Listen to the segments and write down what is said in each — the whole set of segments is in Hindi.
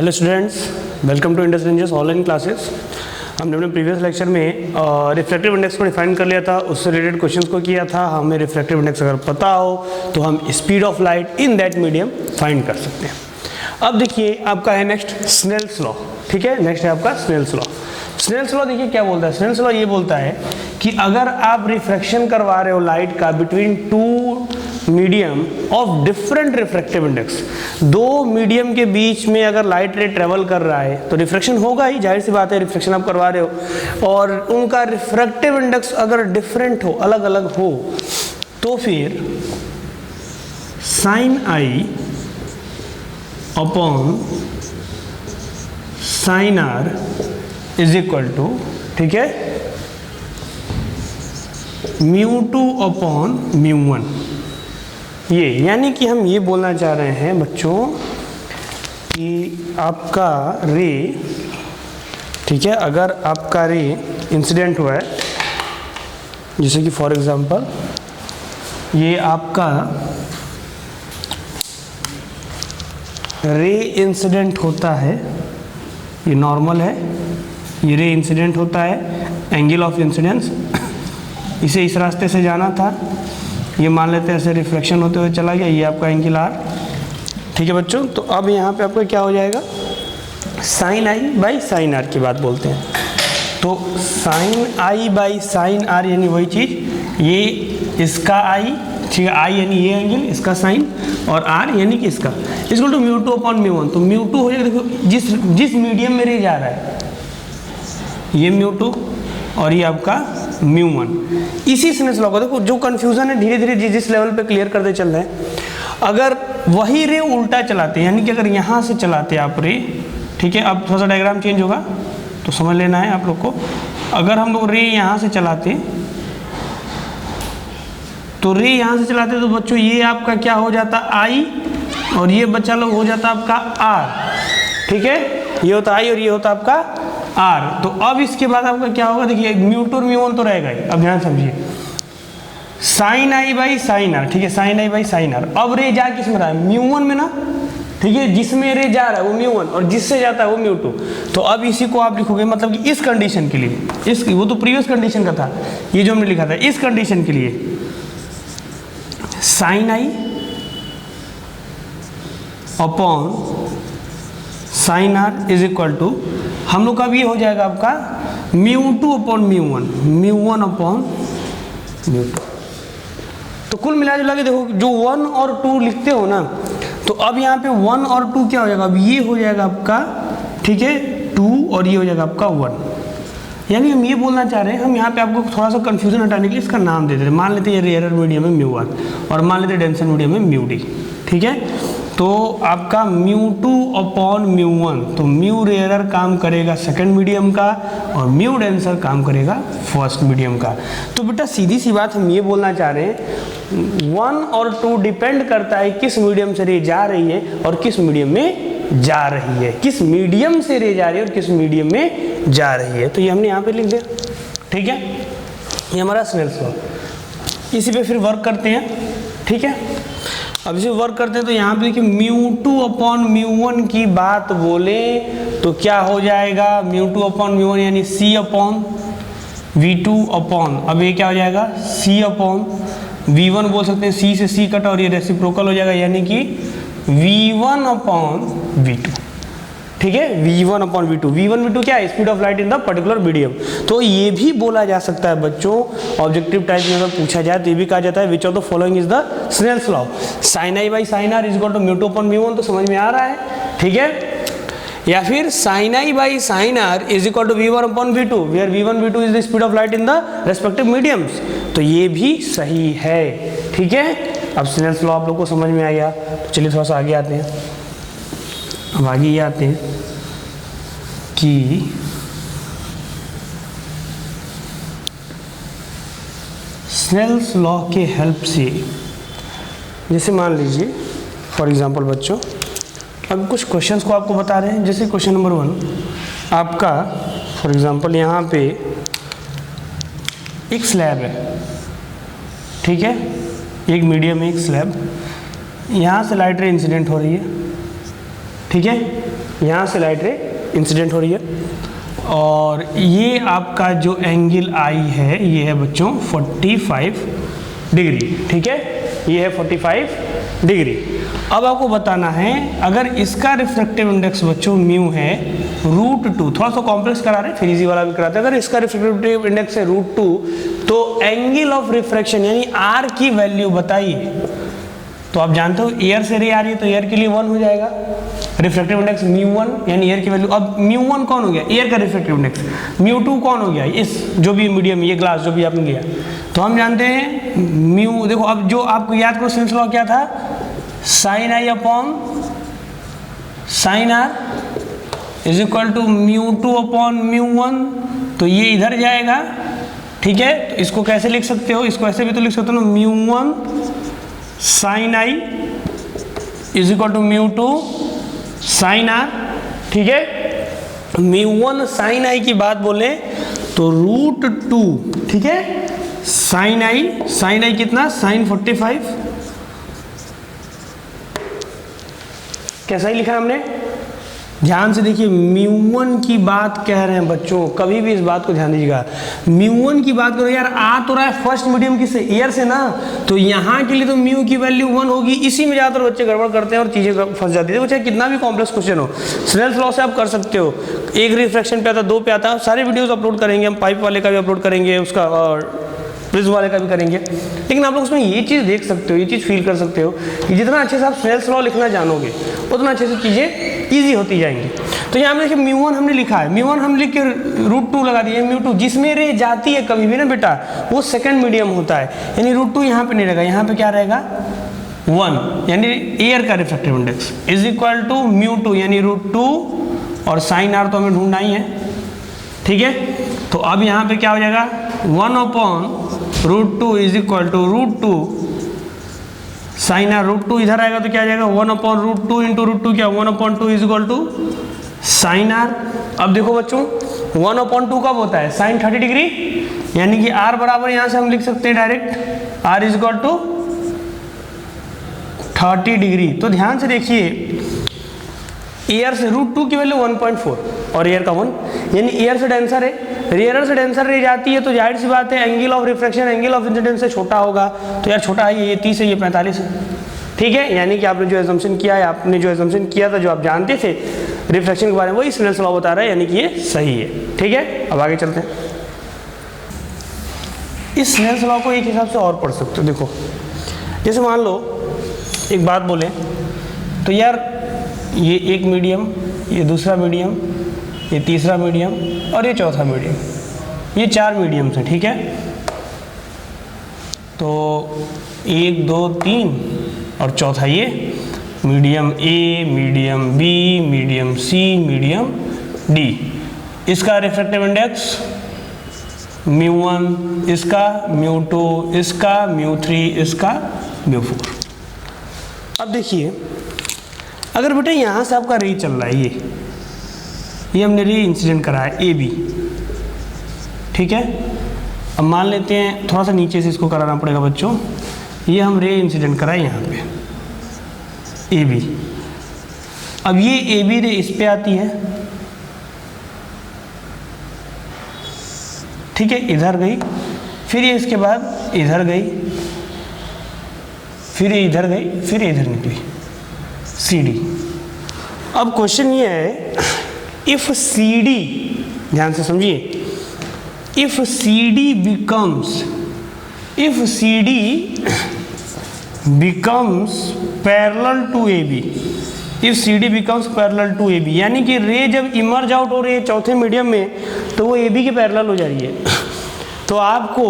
Hello students, welcome to Indus Rangers online classes. हमने अपने प्रीवियस लेक्चर में रिफ्रैक्टिव इंडेक्स को डिफाइन कर लिया था, उससे रिलेटेड क्वेश्चंस को किया था। हमें रिफ्रैक्टिव इंडेक्स अगर पता हो तो हम speed of light in that medium find कर सकते हैं। अब देखिए आपका है नेक्स्ट स्नेल्स लॉ। ठीक है, नेक्स्ट है आपका स्नेल्स लॉ। स्नेल्स लॉ देखिए क्या बोलता है। स्नेल्स लॉ ये बोलता है कि अगर आप रिफ्रैक्शन करवा रहे हो लाइट का between two medium of different refractive index, दो मीडियम के बीच में अगर लाइट रे ट्रेवल कर रहा है तो रिफ्रैक्शन होगा ही, जाहिर सी बात है, रिफ्रैक्शन आप करवा रहे हो। और उनका रिफ्रैक्टिव इंडेक्स अगर डिफरेंट हो, अलग अलग हो, तो फिर sine I upon sine are is equal to, ठीक है, mu two upon mu one. ये यानी कि हम ये बोलना चाह रहे हैं बच्चों कि आपका रे, ठीक है, अगर आपका रे इंसिडेंट हुआ है, जैसे कि फॉर एग्जांपल ये आपका रे इंसिडेंट होता है, ये नॉर्मल है, ये रे इंसिडेंट होता है, एंगल ऑफ इंसिडेंस, इसे इस रास्ते से जाना था, ये मान लेते हैं ऐसे रिफ्लेक्शन होते हुए चला गया, ये आपका एंगल आर। ठीक है बच्चों, तो अब यहाँ पे आपका क्या हो जाएगा, sine i by sine r की बात बोलते हैं। तो sine i by sine r यानी वही चीज़, ये इसका आई, ठीक है, आई यानी ये एंगल, इसका साइन, और आर यानी कि इसका, equal to mu two upon mu one. तो म्यू टू हो जाएगा, देखो जिस मीडियम में रे जा रहा है ये म्यू टू और ये आपका म्यू वन। इसी स्नेल्स लॉ को देखो, जो कंफ्यूजन है धीरे धीरे जिस लेवल पे क्लियर करते चल रहे हैं। अगर वही रे उल्टा चलाते, यानी कि अगर यहाँ से चलाते आप रे, ठीक है, अब थोड़ा सा डायग्राम चेंज होगा तो समझ लेना है आप लोग को। अगर हम लोग रे यहाँ से चलाते तो रे यहाँ से चलाते तो बच्चों ये आपका क्या हो जाता आई, और ये बच्चा लोग हो जाता आपका आर। ठीक है, ये होता आई और ये होता आपका आर। तो अब इसके बाद आपका क्या होगा, देखिए म्यू टू और म्यू वन तो रहेगा ही। अब ध्यान समझिए, sine i by sine are, ठीक है, sine i by sine r. अब रे जा किस में रहा है, म्यू वन में ना, ठीक है, जिसमें रे जा रहा है वो म्यू वन और जिससे जाता है वो म्यू टू। तो अब इसी को आप लिखोगे, मतलब कि इस कंडीशन के लिए, इस वो तो प्रीवियस कंडीशन का था, ये जो हमने लिखा था इस कंडीशन के लिए sine I upon sine are is equal to, हम लोग का भी हो जाएगा आपका mu two upon mu one upon mu two. तो कुल मिला जुला के देखो, जो वन और टू लिखते हो ना, तो अब यहाँ पे वन और टू क्या हो जाएगा, अब ये हो जाएगा आपका, ठीक है, टू, और ये हो जाएगा आपका वन। यानी हम ये बोलना चाह रहे हैं, हम यहाँ पे आपको थोड़ा सा कंफ्यूजन हटाने के लिए इसका नाम दे देते हैं। मान लेते हैं ये रेयर मीडियम है म्यू वन और मान लेते हैं डेंसर मीडियम है म्यू डी। ठीक है, तो आपका mu two upon mu one, तो म्यू रेयरर काम करेगा सेकंड मीडियम का और म्यू डेंसर काम करेगा फर्स्ट मीडियम का। तो बेटा सीधी सी बात हम ये बोलना चाह रहे हैं, वन और टू डिपेंड करता है किस मीडियम से रे जा रही है और किस मीडियम में जा रही है, किस मीडियम से रे जा रही है और किस मीडियम में जा रही है। तो ये हमने यहाँ पे लिख दिया। ठीक है, ये हमारा स्नेल्स लॉ। इसी पे फिर वर्क करते हैं। ठीक है, अब इसे वर्क करते हैं तो यहाँ पे देखिए mu two upon mu one की बात बोले तो क्या हो जाएगा, mu two upon mu one यानी सी अपॉन वी टू अपॉन, अब ये क्या हो जाएगा सी अपॉन वी वन बोल सकते हैं, सी से सी कट और ये रेसिप्रोकल हो जाएगा, यानी कि v one upon v two. ठीक है, v1 upon v2। v1 v2 क्या है, speed of light in the particular medium. तो ये भी बोला जा सकता है बच्चों, ऑब्जेक्टिव टाइप में अगर पूछा जाए तो ये भी कहा जाता है which of the following is the Snell's law. Sine i by sine are is equal to mu two upon mu one, तो समझ में आ रहा है। ठीक है, या फिर sine i by sine are is equal to v1 upon v2 where v1 v2 is the speed of light in the respective mediums, तो ये भी सही है। ठीक है, अब स्नेल्स लॉ आप लोग को समझ में आ गया। तो चलिए थोड़ा सा आगे आते हैं। अब आगे ये आते हैं कि स्नेल्स लॉ के हेल्प से, जैसे मान लीजिए फॉर एग्जांपल बच्चों, अब कुछ क्वेश्चंस को आपको बता रहे हैं। जैसे क्वेश्चन नंबर 1 आपका फॉर एग्जांपल यहाँ पे एक स्लैब है, ठीक है, एक मीडियम में एक स्लैब, यहाँ से लाइट रे इंसिडेंट हो रही है, ठीक है, यहाँ से लाइट रे इंसिडेंट हो रही है, और ये आपका जो एंगल आई है ये है बच्चों 45 डिग्री, ठीक है, ये है 45 डिग्री। अब आपको बताना है अगर इसका रिफ्रैक्टिव इंडेक्स बच्चों म्यू है √2, थोड़ा सा कॉम्प्लेक्स करा रहे हैं, फिर इजी वाला भी कराते हैं। अगर इसका रिफ्रैक्टिव इंडेक्स है √2 तो एंगल ऑफ रिफ्रैक्शन यानी आर की वैल्यू बताइए। तो आप जानते हो एयर से रे आ रही है तो एयर के लिए 1 हो जाएगा, रिफ्रैक्टिव इंडेक्स μ1 यानी एयर की वैल्यू। अब μ1 कौन हो गया, एयर का रिफ्रैक्टिव इंडेक्स। μ2 कौन हो गया, इस जो भी मीडियम, ये ग्लास जो भी आपने लिया, तो हम जानते हैं म्यू, देखो अब जो आपको याद करो सिंस लॉ क्या था, sine I upon sine are is equal to μ2 upon μ1, तो ये इधर जाएगा, ठीक है। तो इसको कैसे लिख सकते हो, इसको ऐसे भी तो लिख सकते हो ना, μ1 sine I is equal to μ2 sine are, ठीक है। μ1 साइन आई की बात बोले तो √2, ठीक है, साइन आई कितना, साइन 45, कैसा ही लिखा हमने, ध्यान से देखिए μ1 की बात कह रहे हैं बच्चों, कभी भी इस बात को ध्यान दीजिएगा। μ1 की बात करो यार, आ तो रहा है फर्स्ट मीडियम किससे, एयर से ना, तो यहाँ के लिए तो म्यू की वैल्यू 1 होगी। इसी में ज़्यादातर बच्चे गड़बड़ करते हैं और चीज़ें फंस जाती है। चाहे कितना भी कॉम्प्लेक्स क्वेश्चन हो, स्नेल्स लॉ से आप कर सकते हो। एक रिफ्रैक्शन पे आता, 2 पे आता, सारे वीडियोज़ अपलोड करेंगे हम, पाइप वाले का भी अपलोड करेंगे, उसका प्रिज्म वाले का भी करेंगे। लेकिन आप लोग उसमें ये चीज़ देख सकते हो, ये चीज़ फील कर सकते हो कि जितना अच्छे से आप स्नेल्स लॉ लिखना जानोगे उतना अच्छे से चीज़ें ईजी होती जाएंगी। तो यहाँ पे देखिए μ1 हमने लिखा है, μ1 हम लिख के √2 लगा दिए, μ2 जिसमें रे जाती है कभी भी ना बेटा वो सेकंड मीडियम होता है, यानी √2 यहाँ पे नहीं रहेगा, यहाँ पे क्या रहेगा 1, यानी एयर का refractive index is equal to μ2 यानी √2, और साइन आर तो हमें ढूंढना ही है, ठीक है। तो अब यहाँ पे क्या हो जाएगा 1 upon √2 is equal to √2 sine r, √2 इधर आएगा तो क्या आ जाएगा 1 अपॉन √2 इंटू √2 क्या 1 upon 2 is equal to sine r. अब देखो बच्चों 1 अपॉन 2 कब होता है, साइन 30 डिग्री, यानी कि आर बराबर यहाँ से हम लिख सकते हैं direct r is equal to 30 degree. तो ध्यान से देखिए एयर से √2 की वैल्यू 1.4 और एयर का 1, यानी एयर से डेंसर है, रेयर से डेंसर रह जाती है, तो जाहिर सी बात है angle of refraction angle of incidence से छोटा होगा। तो यार छोटा है ये 30 है, ये 45 है, ठीक है। यानी कि आपने जो एजम्पशन किया है, आपने जो एजम्पशन किया था, जो आप जानते थे रिफ्रैक्शन के बारे में, वही स्नेल्स लॉ बता रहा है, यानी कि ये सही है, ठीक है। अब आगे चलते हैं, इस स्नेल्स लॉ को एक हिसाब से और पढ़ सकते हो। देखो जैसे मान लो एक बात बोले तो यार ये एक मीडियम, ये दूसरा मीडियम, ये तीसरा मीडियम और ये चौथा मीडियम, ये 4 मीडियम्स हैं, ठीक है। तो 1 2 3 और चौथा ये medium A, medium B, medium C, medium D. इसका रिफ्रैक्टिव इंडेक्स μ1, इसका μ2, इसका μ3, इसका μ4। अब देखिए अगर बेटा यहाँ से आपका रे चल रहा है, ये हमने रे इंसिडेंट करा है ए बी, ठीक है। अब मान लेते हैं थोड़ा सा नीचे से इसको कराना पड़ेगा बच्चों, ये हम रे इंसिडेंट कराए यहाँ पे ए बी। अब ये ए बी रे इस पे आती है, ठीक है, इधर गई, फिर ये इसके बाद इधर गई, फिर ये इधर गई, फिर इधर निकली सी डी। अब क्वेश्चन ये है इफ सी डी, ध्यान से समझिए, if C D becomes parallel to A B, if C D becomes parallel to A B, यानी कि रे जब इमर्ज आउट हो रही है चौथे मीडियम में तो वो ए बी के पैरेलल हो जा रही है। तो आपको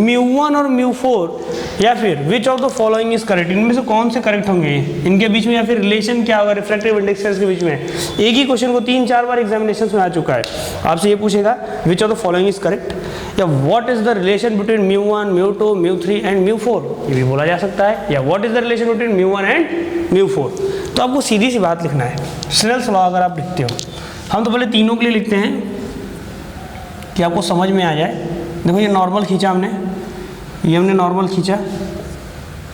μ1 और μ4 या फिर विच of the following is correct, इनमें से कौन से करेक्ट होंगे इनके बीच में, या फिर रिलेशन क्या होगा रिफ्रैक्टिव इंडेक्स के बीच में। एक ही क्वेश्चन को 3-4 बार एग्जामिनेशन में आ चुका है, आपसे ये पूछेगा which of the following is correct, या what is the relation between μ1, μ2, μ3 and μ4, ये भी बोला जा सकता है, या what is the relation between μ1 and μ4। तो आपको सीधी सी बात लिखना है, स्नेल्स लॉ अगर आप लिखते हो, हम तो पहले तीनों के लिए लिखते हैं कि आपको समझ में आ जाए। देखो ये नॉर्मल खींचा हमने, ये हमने नॉर्मल खींचा,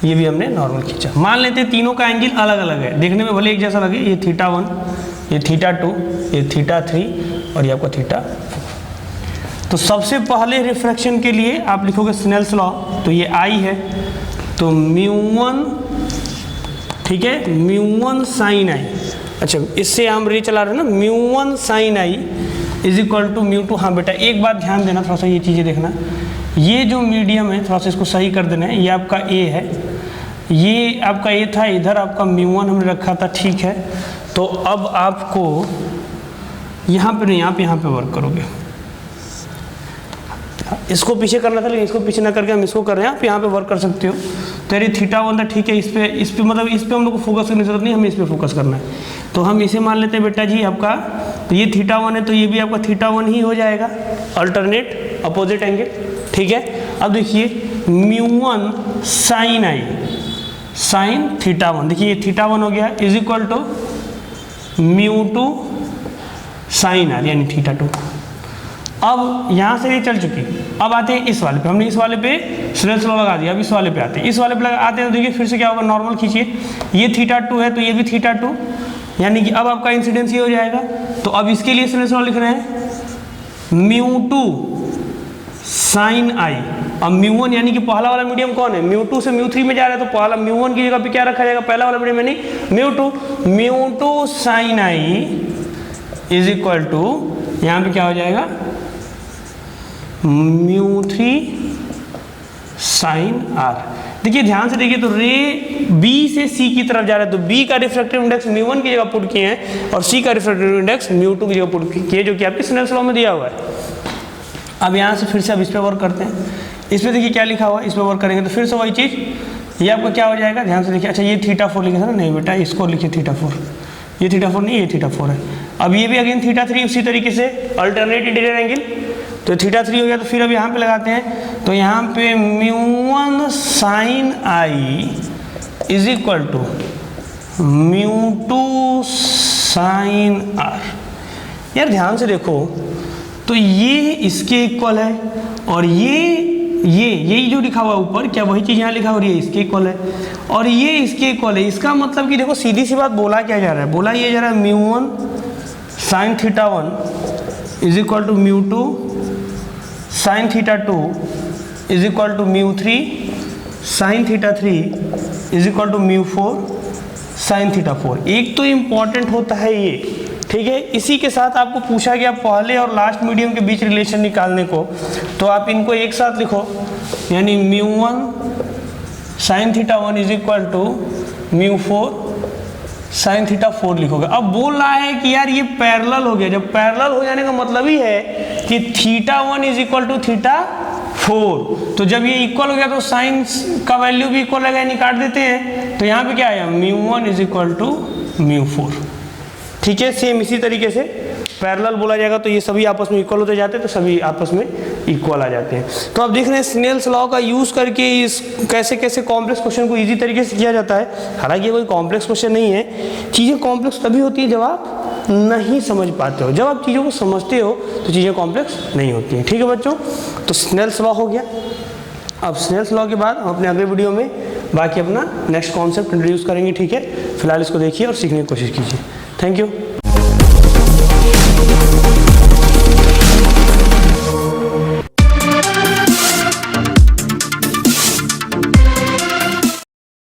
ये भी हमने नॉर्मल खींचा। मान लेते हैं तीनों का एंगल अलग अलग है, देखने में भले एक जैसा लगे, ये θ1 ये θ2, ये θ3 और ये आपका θ4। तो सबसे पहले रिफ्रैक्शन के लिए आप लिखोगे स्नेल्स लॉ, तो ये I है, तो μ1, ठीक है, μ1 sin I। अच्छा, इससे हम रे चला रहे हैं ना, μ1 sin I is equal to μ2। हाँ बेटा एक बात ध्यान देना, थोड़ा सा ये चीज़ें देखना, ये जो मीडियम है थोड़ा सा इसको सही कर देना है। ये आपका A है, ये आपका A था, इधर आपका μ1 हमने रखा था, ठीक है। तो अब आपको यहाँ पे नहीं, आप यहाँ पे वर्क करोगे। इसको पीछे करना था, लेकिन इसको पीछे ना करके हम इसको कर रहे हैं, आप यहाँ पे वर्क कर सकते हो। तो यदि θ1 था, ठीक है, इस पे मतलब इस पे हम लोग को फोकस करने की जरूरत नहीं, हमें इस पे फोकस करना है। तो हम इसे मान लेते हैं बेटा जी आपका, तो ये θ1 है, तो ये भी आपका θ1 ही हो जाएगा, अल्टरनेट अपोजिट एंगल, ठीक है। अब देखिए μ1 sin I sin θ1, देखिए ये θ1 हो गया, is equal to μ2 sin R यानी θ2। अब यहाँ से ये चल चुकी, अब आते हैं इस वाले पे, हमने इस वाले पे स्नेल्स लॉ लगा दिया। अब इस वाले पे आते हैं, इस वाले पे आते हैं, तो देखिए फिर से क्या होगा, नॉर्मल खींचिए, ये θ2 है तो ये भी θ2, यानी कि अब आपका इंसिडेंस ये हो जाएगा। तो अब इसके लिए स्नेल्स लॉ लिख रहे हैं μ2 sin I। अब μ1 यानी कि पहला वाला मीडियम कौन है, μ2 से μ3 में जा रहा है, तो पहला μ1 की जगह पे क्या रखा जाएगा, पहला वाला मीडियम यानी μ2 sin I is equal to, यहाँ पे क्या हो जाएगा, μ3 sin R। देखिए ध्यान से देखिए, तो रे B से C की तरफ जा रहा है, तो B का रिफ्रैक्टिव इंडेक्स μ1 की जगह पुट किए हैं और C का रिफ्रैक्टिव इंडेक्स μ2 की जगह पुट किए, जो कि आपके स्नेल्स लॉ में दिया हुआ है। अब यहाँ से फिर से अब इस पर वर्क करते हैं, इस पर देखिए क्या लिखा हुआ है, इस पर वर्क करेंगे तो फिर से वही चीज़, ये आपका क्या हो जाएगा, ध्यान से देखिए। अच्छा ये θ4 लिखा था ना, नहीं बेटा इसको लिखिए θ4, ये θ4 नहीं, ये θ4 है। अब ये भी अगेन θ3 उसी तरीके से अल्टरनेट इंटीरियर एंगल, तो θ3 हो गया। तो फिर अब यहाँ पे लगाते हैं, तो यहाँ पे μ1 sin I is equal to μ2 sin R। यार ध्यान से देखो, तो ये इसके इक्वल है और यही जो लिखा हुआ है ऊपर, क्या वही चीज़ यहाँ लिखा हो रही है, इसके इक्वल है और ये इसके इक्वल है। इसका मतलब कि देखो सीधी सी बात बोला क्या जा रहा है, बोला ये जा रहा है μ1 sin θ1 is equal to μ2 sin θ2 is equal to μ3 sin θ3 is equal to μ4 sin θ4। एक तो इम्पॉर्टेंट होता है ये, ठीक है। इसी के साथ आपको पूछा गया पहले और लास्ट मीडियम के बीच रिलेशन निकालने को, तो आप इनको एक साथ लिखो, यानी μ1 sin θ1 is equal to μ4 sin θ4 लिखोगे। अब बोल रहा है कि यार ये पैरेलल हो गया, जब पैरेलल हो जाने का मतलब ही है कि θ1 इज इक्वल टू θ4, तो जब ये इक्वल हो गया तो साइन का वैल्यू भी इक्वल रहेगा, यानी काट देते हैं। तो यहाँ पे क्या आया, μ1 इज इक्वल टू μ4, ठीक है। सेम इसी तरीके से पैरेलल बोला जाएगा, तो ये सभी आपस में इक्वल होते जाते हैं, तो सभी आपस में इक्वल आ जाते हैं। तो आप देख रहे हैं स्नेल्स लॉ का यूज़ करके इस कैसे कैसे कॉम्प्लेक्स क्वेश्चन को इजी तरीके से किया जाता है। हालांकि ये कोई कॉम्प्लेक्स क्वेश्चन नहीं है, चीज़ें कॉम्प्लेक्स तभी होती है जब आप नहीं समझ पाते हो, जब आप चीज़ों को समझते हो तो चीज़ें कॉम्प्लेक्स नहीं होती हैं, ठीक है बच्चों। तो स्नेल्स लॉ हो गया। अब स्नेल्स लॉ के बाद हम अपने अगले वीडियो में बाकी अपना नेक्स्ट कॉन्सेप्ट इंट्रोड्यूस करेंगे, ठीक है। फिलहाल इसको देखिए और सीखने की कोशिश कीजिए। Thank you.